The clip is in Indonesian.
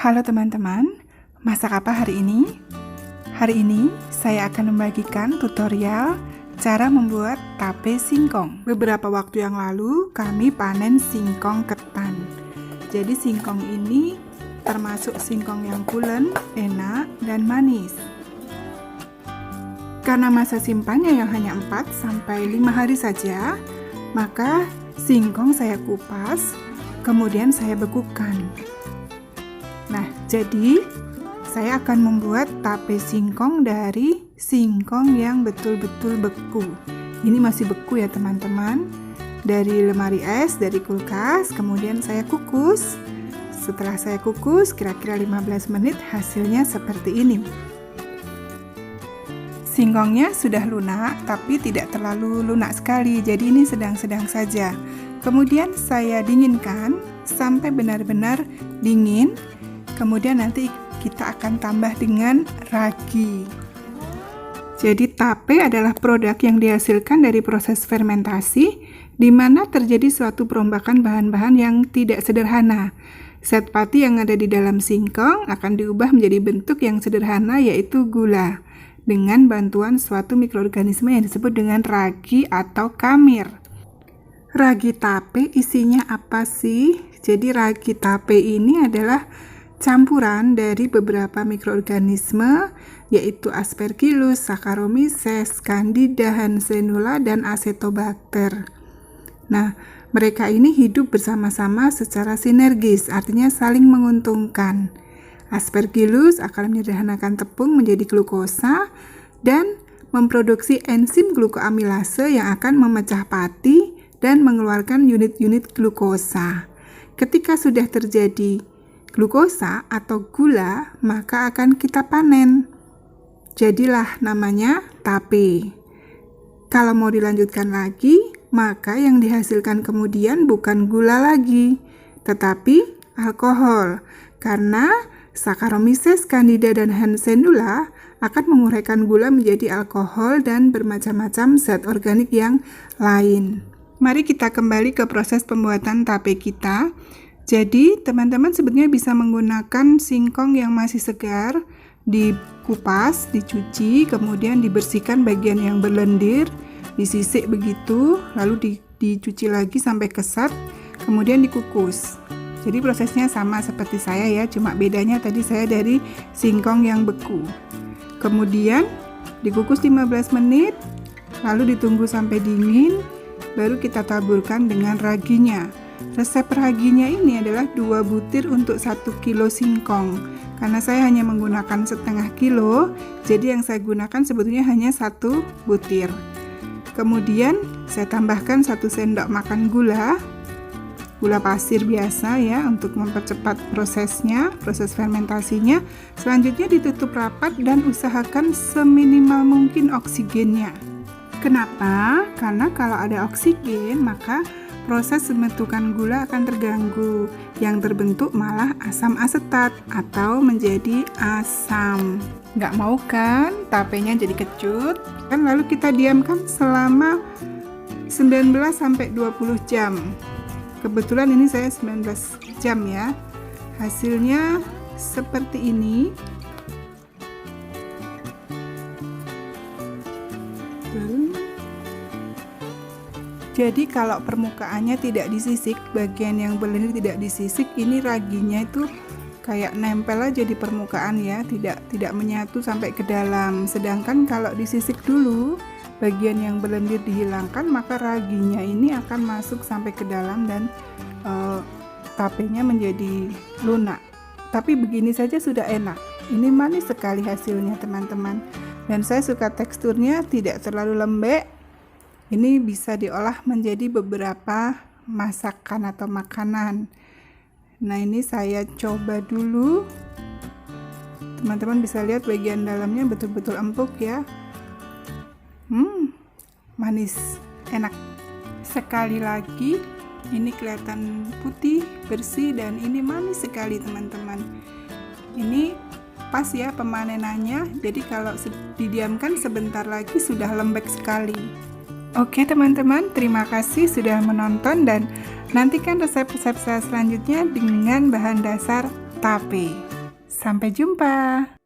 Halo teman-teman, masak apa hari ini? Hari ini saya akan membagikan tutorial cara membuat tape singkong. Beberapa waktu yang lalu kami panen singkong ketan. Jadi singkong ini termasuk singkong yang pulen, enak, dan manis. Karena masa simpannya yang hanya 4-5 hari saja, maka singkong saya kupas, kemudian saya bekukan. Nah, jadi saya akan membuat tape singkong dari singkong yang betul-betul beku. Ini masih beku ya teman-teman. Dari lemari es, dari kulkas, kemudian saya kukus. Setelah saya kukus, kira-kira 15 menit hasilnya seperti ini. Singkongnya sudah lunak, tapi tidak terlalu lunak sekali. Jadi ini sedang-sedang saja. Kemudian saya dinginkan sampai benar-benar dingin. Kemudian nanti kita akan tambah dengan ragi. Jadi tape adalah produk yang dihasilkan dari proses fermentasi, di mana terjadi suatu perombakan bahan-bahan yang tidak sederhana. Zat pati yang ada di dalam singkong akan diubah menjadi bentuk yang sederhana, yaitu gula, dengan bantuan suatu mikroorganisme yang disebut dengan ragi atau kamir. Ragi tape isinya apa sih? Jadi ragi tape ini adalah campuran dari beberapa mikroorganisme, yaitu Aspergillus, Saccharomyces, Candida, Hansenula, dan Acetobacter. Nah, mereka ini hidup bersama-sama secara sinergis, artinya saling menguntungkan. Aspergillus akan menyederhanakan tepung menjadi glukosa dan memproduksi enzim glukoamilase yang akan memecah pati dan mengeluarkan unit-unit glukosa. Ketika sudah terjadi glukosa atau gula, maka akan kita panen. Jadilah namanya tape. Kalau mau dilanjutkan lagi, maka yang dihasilkan kemudian bukan gula lagi, tetapi alkohol. Karena Saccharomyces, Candida, dan Hansenula akan menguraikan gula menjadi alkohol dan bermacam-macam zat organik yang lain. Mari kita kembali ke proses pembuatan tape kita. Jadi teman-teman sebetulnya bisa menggunakan singkong yang masih segar, dikupas, dicuci, kemudian dibersihkan bagian yang berlendir, disisik begitu, lalu dicuci lagi sampai kesat, kemudian dikukus. Jadi prosesnya sama seperti saya ya, cuma bedanya tadi saya dari singkong yang beku. Kemudian dikukus 15 menit, lalu ditunggu sampai dingin, baru kita taburkan dengan raginya. Resep raginya ini adalah 2 butir untuk 1 kilo singkong. Karena saya hanya menggunakan setengah kilo, jadi yang saya gunakan sebetulnya hanya 1 butir. Kemudian saya tambahkan 1 sendok makan gula pasir biasa ya, untuk mempercepat prosesnya, proses fermentasinya. Selanjutnya ditutup rapat dan usahakan seminimal mungkin oksigennya. Kenapa? Karena kalau ada oksigen, maka proses pembentukan gula akan terganggu, yang terbentuk malah asam asetat atau menjadi asam. Nggak mau kan tapenya jadi kecut? Kan lalu kita diamkan selama 19-20 jam. Kebetulan ini saya 19 jam ya. Hasilnya seperti ini. Jadi kalau permukaannya tidak disisik, bagian yang berlendir tidak disisik, ini raginya itu kayak nempel aja di permukaan ya, tidak menyatu sampai ke dalam. Sedangkan kalau disisik dulu, bagian yang berlendir dihilangkan, maka raginya ini akan masuk sampai ke dalam dan tapenya menjadi lunak. Tapi begini saja sudah enak. Ini manis sekali hasilnya teman-teman. Dan saya suka teksturnya tidak terlalu lembek. Ini bisa diolah menjadi beberapa masakan atau makanan. Nah, ini saya coba dulu. Teman-teman bisa lihat bagian dalamnya betul-betul empuk ya. Manis, enak. Sekali lagi, ini kelihatan putih, bersih, dan ini manis sekali teman-teman. Ini pas ya pemanenannya. Jadi kalau didiamkan sebentar lagi sudah lembek sekali. Oke teman-teman, terima kasih sudah menonton dan nantikan resep-resep saya selanjutnya dengan bahan dasar tape. Sampai jumpa.